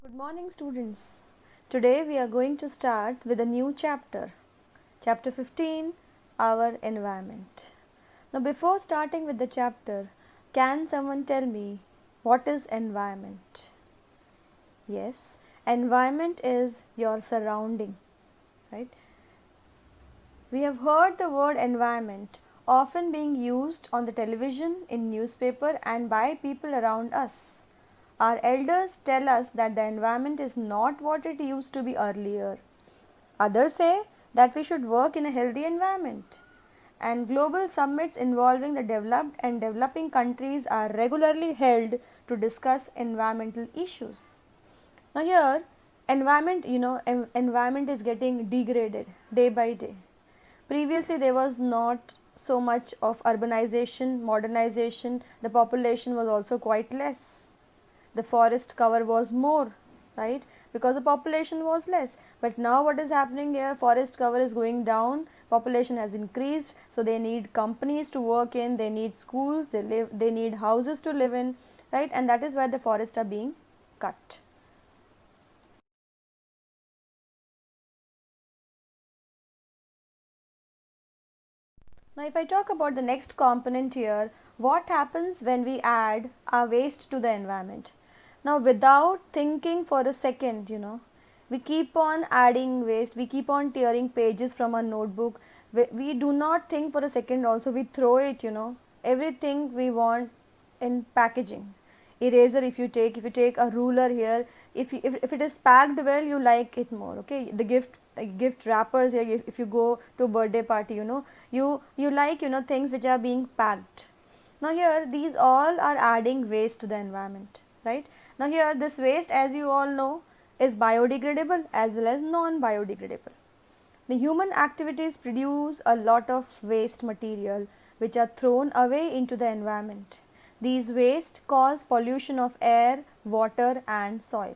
Good morning, students. Today we are going to start with a new chapter. Chapter 15, Our Environment. Now, before starting with the chapter, can someone tell me what is environment? Yes, environment is your surrounding, right? We have heard the word environment often being used on the television, in newspaper and by people around us. Our elders tell us that the environment is not what it used to be earlier. Others say that we should work in a healthy environment. And global summits involving the developed and developing countries are regularly held to discuss environmental issues. Now here environment is getting degraded day by day. Previously there was not so much of urbanization, modernization, the population was also quite less. The forest cover was more, right, because the population was less. But now what is happening here, forest cover is going down, population has increased, so they need companies to work in, they need schools, they need houses to live in, right, and that is why the forests are being cut. Now if I talk about the next component here, what happens when we add our waste to the environment? Now without thinking for a second, we keep on adding waste, we keep on tearing pages from our notebook, we do not think for a second also, we throw it, everything we want in packaging. Eraser, if you take a ruler here, if it is packed well, you like it more. Okay, the gift wrappers here, if you go to a birthday party, you like things which are being packed. Now here these all are adding waste to the environment, right? Now here this waste, as you all know, is biodegradable as well as non biodegradable. The human activities produce a lot of waste material which are thrown away into the environment. These waste cause pollution of air, water and soil.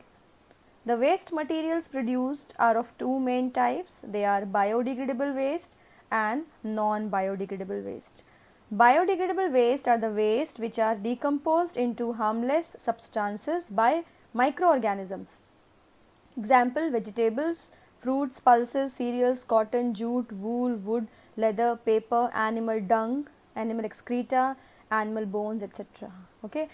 The waste materials produced are of two main types. They are biodegradable waste and non-biodegradable waste. Biodegradable waste are the waste which are decomposed into harmless substances by microorganisms. Example: vegetables, fruits, pulses, cereals, cotton, jute, wool, wood, leather, paper, animal dung, animal excreta, animal bones, etc. Okay.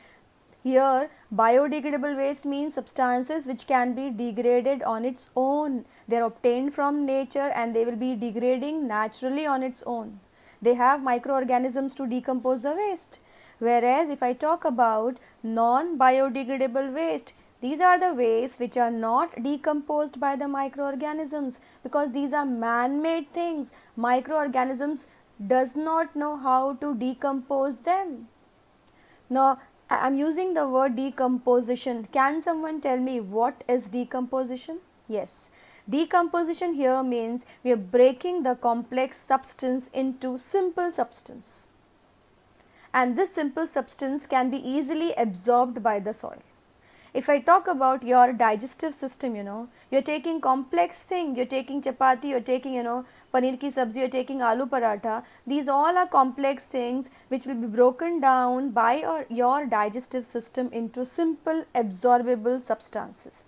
Here biodegradable waste means substances which can be degraded on its own. They are obtained from nature and they will be degrading naturally on its own. They have microorganisms to decompose the waste. Whereas if I talk about non-biodegradable waste, these are the wastes which are not decomposed by the microorganisms, because these are man-made things. Microorganisms does not know how to decompose them. Now I am using the word decomposition. Can someone tell me what is decomposition? Yes. Decomposition here means we are breaking the complex substance into simple substance, and this simple substance can be easily absorbed by the soil. If I talk about your digestive system, you're taking complex thing, you're taking chapati, you're taking, paneer ki sabzi, you're taking aloo paratha. These all are complex things which will be broken down by your digestive system into simple absorbable substances.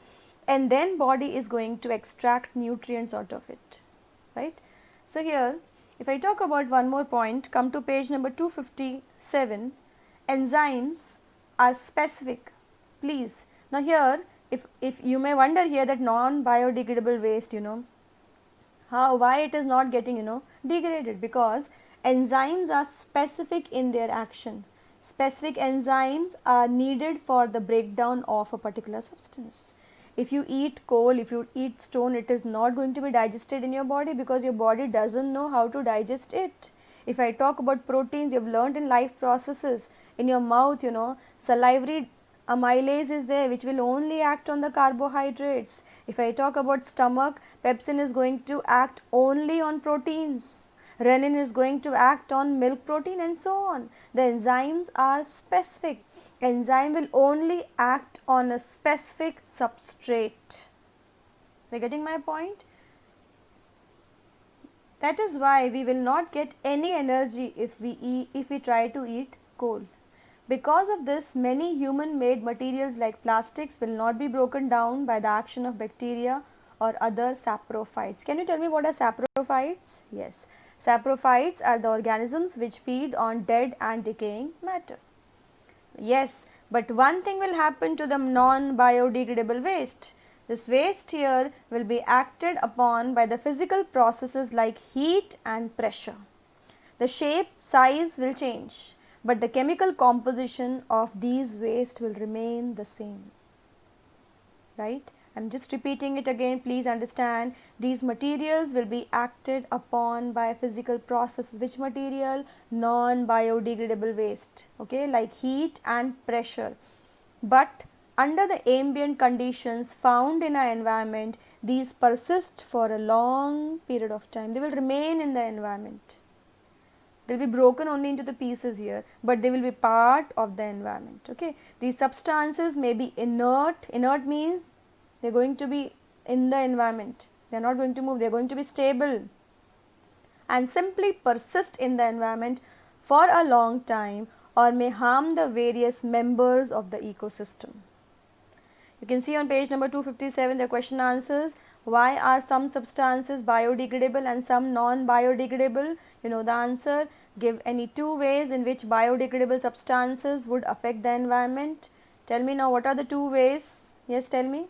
And then body is going to extract nutrients out of it, right? So here, if I talk about one more point, come to page number 257, enzymes are specific. Please, now here, if you may wonder here that non-biodegradable waste, why it is not getting, degraded, because enzymes are specific in their action. Specific enzymes are needed for the breakdown of a particular substance. If you eat coal, if you eat stone, it is not going to be digested in your body because your body doesn't know how to digest it. If I talk about proteins, you have learned in life processes, in your mouth, salivary amylase is there which will only act on the carbohydrates. If I talk about stomach, pepsin is going to act only on proteins. Renin is going to act on milk protein and so on. The enzymes are specific. Enzyme will only act on a specific substrate. Are you getting my point? That is why we will not get any energy if we try to eat coal. Because of this, many human-made materials like plastics will not be broken down by the action of bacteria or other saprophytes. Can you tell me what are saprophytes? Yes, saprophytes are the organisms which feed on dead and decaying matter. Yes, but one thing will happen to the non-biodegradable waste. This waste here will be acted upon by the physical processes like heat and pressure. The shape, size will change, but the chemical composition of these waste will remain the same. Right? I am just repeating it again. Please understand, these materials will be acted upon by physical processes. Which material? Non-biodegradable waste, okay, like heat and pressure. But under the ambient conditions found in our environment, these persist for a long period of time. They will remain in the environment. They will be broken only into the pieces here, but they will be part of the environment. Okay, these substances may be inert. Inert means they are going to be in the environment. They are not going to move. They are going to be stable and simply persist in the environment for a long time, or may harm the various members of the ecosystem. You can see on page number 257 the question answers. Why are some substances biodegradable and some non-biodegradable? You know the answer. Give any two ways in which biodegradable substances would affect the environment. Tell me now, what are the two ways? Yes, tell me.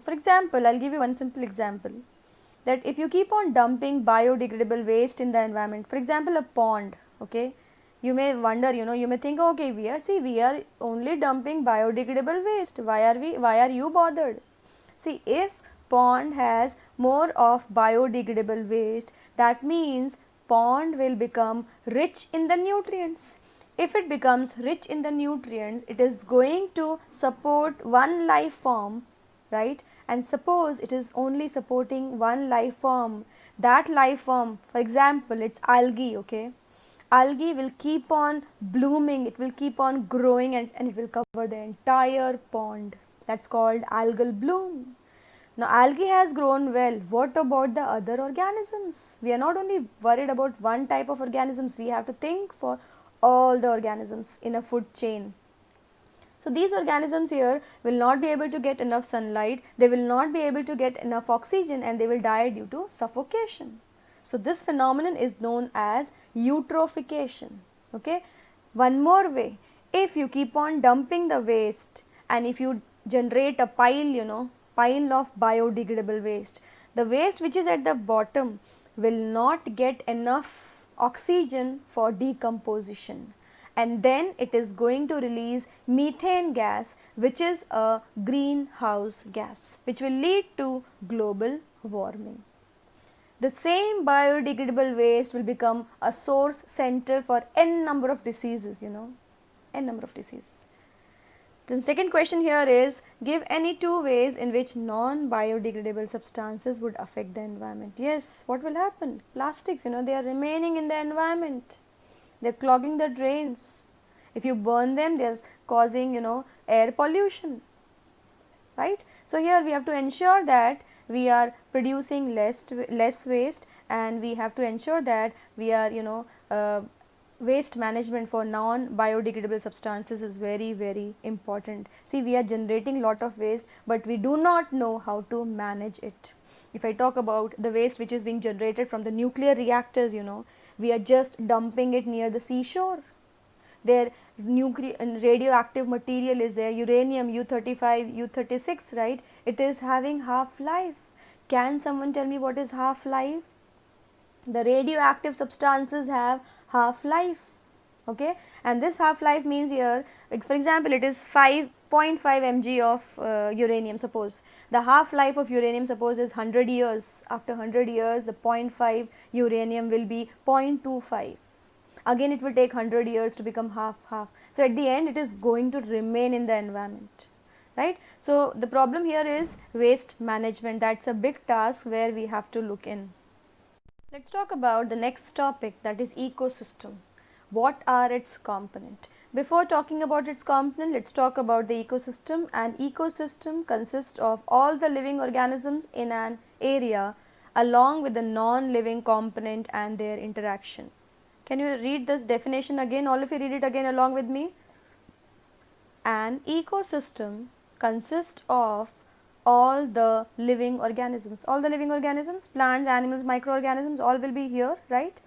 For example, I'll give you one simple example, that if you keep on dumping biodegradable waste in the environment, for example a pond, okay, you may wonder, you may think, okay, we are only dumping biodegradable waste, why are you bothered? See, if pond has more of biodegradable waste, that means pond will become rich in the nutrients. If it becomes rich in the nutrients, it is going to support one life form, right? And suppose it is only supporting one life form, that life form, for example, it's algae, okay? Algae will keep on blooming, it will keep on growing, and it will cover the entire pond. That's called algal bloom. Now algae has grown well. What about the other organisms? We are not only worried about one type of organisms, we have to think for all the organisms in a food chain. So these organisms here will not be able to get enough sunlight, they will not be able to get enough oxygen, and they will die due to suffocation. So this phenomenon is known as eutrophication. Okay. One more way, if you keep on dumping the waste and if you generate a pile, pile of biodegradable waste, the waste which is at the bottom will not get enough oxygen for decomposition, and then it is going to release methane gas, which is a greenhouse gas, which will lead to global warming. The same biodegradable waste will become a source center for n number of diseases, n number of diseases. The second question here is, give any two ways in which non-biodegradable substances would affect the environment. Yes, what will happen? Plastics, they are remaining in the environment. They are clogging the drains. If you burn them, they are causing, air pollution, right? So here we have to ensure that we are producing less waste, and we have to ensure that we are, waste management for non-biodegradable substances is very, very important. See, we are generating lot of waste, but we do not know how to manage it. If I talk about the waste which is being generated from the nuclear reactors, we are just dumping it near the seashore. Their radioactive material is there, uranium U-35, U-36, right? It is having half-life. Can someone tell me what is half-life? The radioactive substances have half-life, okay, and this half-life means here, for example, it is 5.5 mg of uranium. Suppose the half-life of uranium, suppose, is 100 years. After 100 years, the 0.5 uranium will be 0.25. Again it will take 100 years to become half. So at the end it is going to remain in the environment, right? So the problem here is waste management. That's a big task where we have to look in. Let's talk about the next topic, that is ecosystem. What are its components? Before talking about its component, let's talk about the ecosystem. An ecosystem consists of all the living organisms in an area along with the non-living component and their interaction. Can you read this definition again? All of you read it again along with me. An ecosystem consists of all the living organisms. All the living organisms, plants, animals, microorganisms, all will be here, right?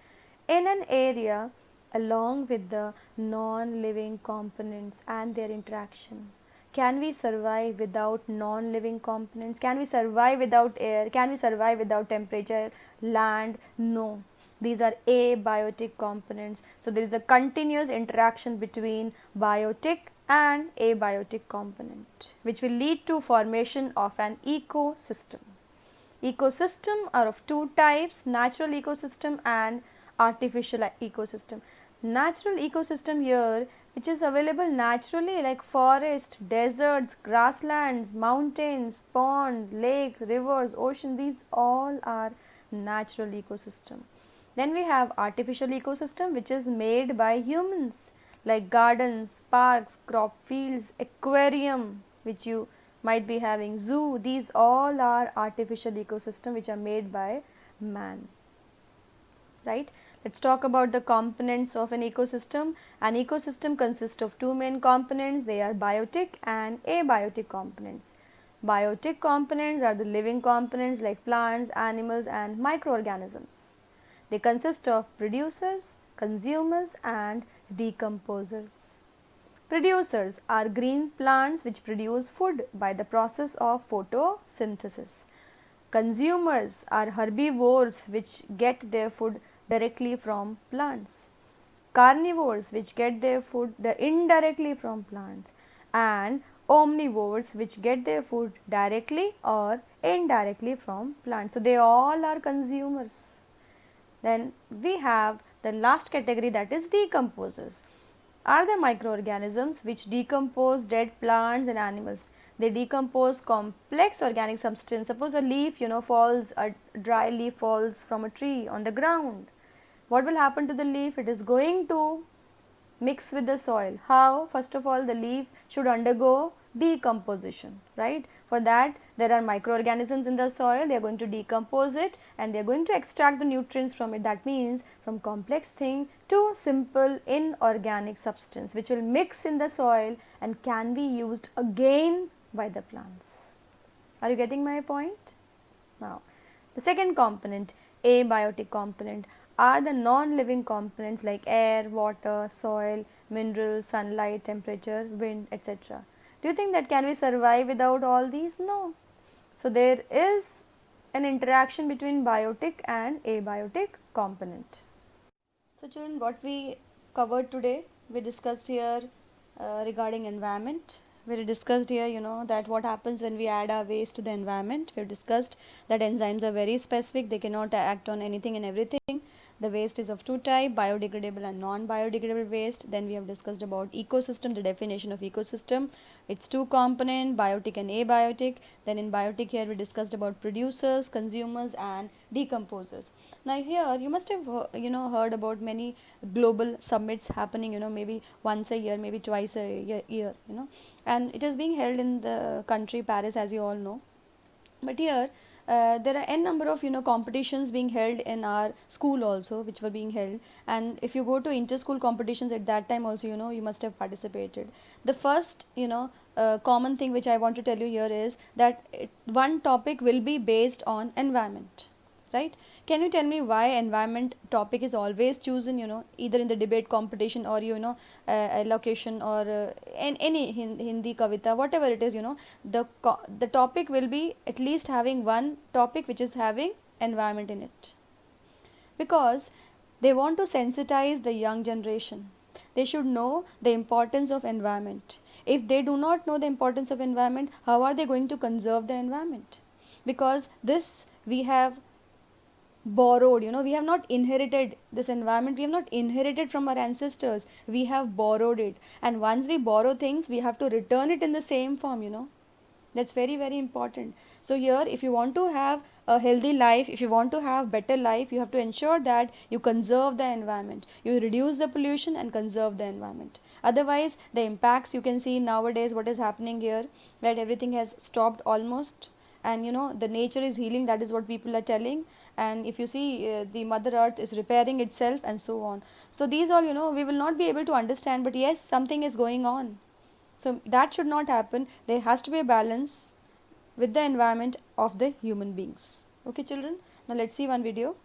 In an area along with the non-living components and their interaction. Can we survive without non-living components? Can we survive without air? Can we survive without temperature, land? No. These are abiotic components. So, there is a continuous interaction between biotic and abiotic component, which will lead to formation of an ecosystem. Ecosystem are of two types, natural ecosystem and artificial ecosystem. Natural ecosystem here, which is available naturally, like forest, deserts, grasslands, mountains, ponds, lakes, rivers, ocean, these all are natural ecosystem. Then we have artificial ecosystem, which is made by humans, like gardens, parks, crop fields, aquarium, which you might be having, zoo. These all are artificial ecosystem which are made by man, right? Let's talk about the components of an ecosystem. An ecosystem consists of two main components. They are biotic and abiotic components. Biotic components are the living components like plants, animals and microorganisms. They consist of producers, consumers and decomposers. Producers are green plants which produce food by the process of photosynthesis. Consumers are herbivores which get their food directly from plants. Carnivores which get their food indirectly from plants, and omnivores which get their food directly or indirectly from plants. So, they all are consumers. Then we have the last category, that is decomposers. Are the microorganisms which decompose dead plants and animals. They decompose complex organic substance. Suppose a leaf falls, a dry leaf falls from a tree on the ground. What will happen to the leaf? It is going to mix with the soil. How? First of all, the leaf should undergo decomposition, right? For that, there are microorganisms in the soil. They are going to decompose it and they are going to extract the nutrients from it. That means from complex thing to simple inorganic substance, which will mix in the soil and can be used again by the plants. Are you getting my point? Now, the second component, abiotic component, are the non-living components like air, water, soil, minerals, sunlight, temperature, wind, etc. Do you think that can we survive without all these? No. So, there is an interaction between biotic and abiotic component. So, children, what we covered today, we discussed here regarding environment. We discussed here, that what happens when we add our waste to the environment. We have discussed that enzymes are very specific. They cannot act on anything and everything. The waste is of two types, biodegradable and non-biodegradable waste. Then we have discussed about ecosystem, the definition of ecosystem. It's two component, biotic and abiotic. Then in biotic here we discussed about producers, consumers and decomposers. Now here you must have heard about many global summits happening, maybe once a year, maybe twice a year, and it is being held in the country Paris, as you all know. But here there are n number of competitions being held in our school also, which were being held, and if you go to inter-school competitions at that time also, you must have participated. The first common thing which I want to tell you here is that one topic will be based on environment, right? Can you tell me why environment topic is always chosen, either in the debate competition or allocation or any Hindi kavita, whatever it is, the topic will be at least having one topic which is having environment in it, because they want to sensitize the young generation. They should know the importance of environment. If they do not know the importance of environment, how are they going to conserve the environment? Because this we have borrowed, we have not inherited this environment, we have not inherited from our ancestors, we have borrowed it, and once we borrow things we have to return it in the same form. That's very, very important. So here, if you want to have a healthy life, if you want to have better life, you have to ensure that you conserve the environment, you reduce the pollution and conserve the environment. Otherwise the impacts, you can see nowadays what is happening here, that everything has stopped almost, and the nature is healing, that is what people are telling. And if you see the mother earth is repairing itself and so on. So these all we will not be able to understand, but yes, something is going on. So that should not happen. There has to be a balance with the environment of the human beings. Okay children, now let's see one video.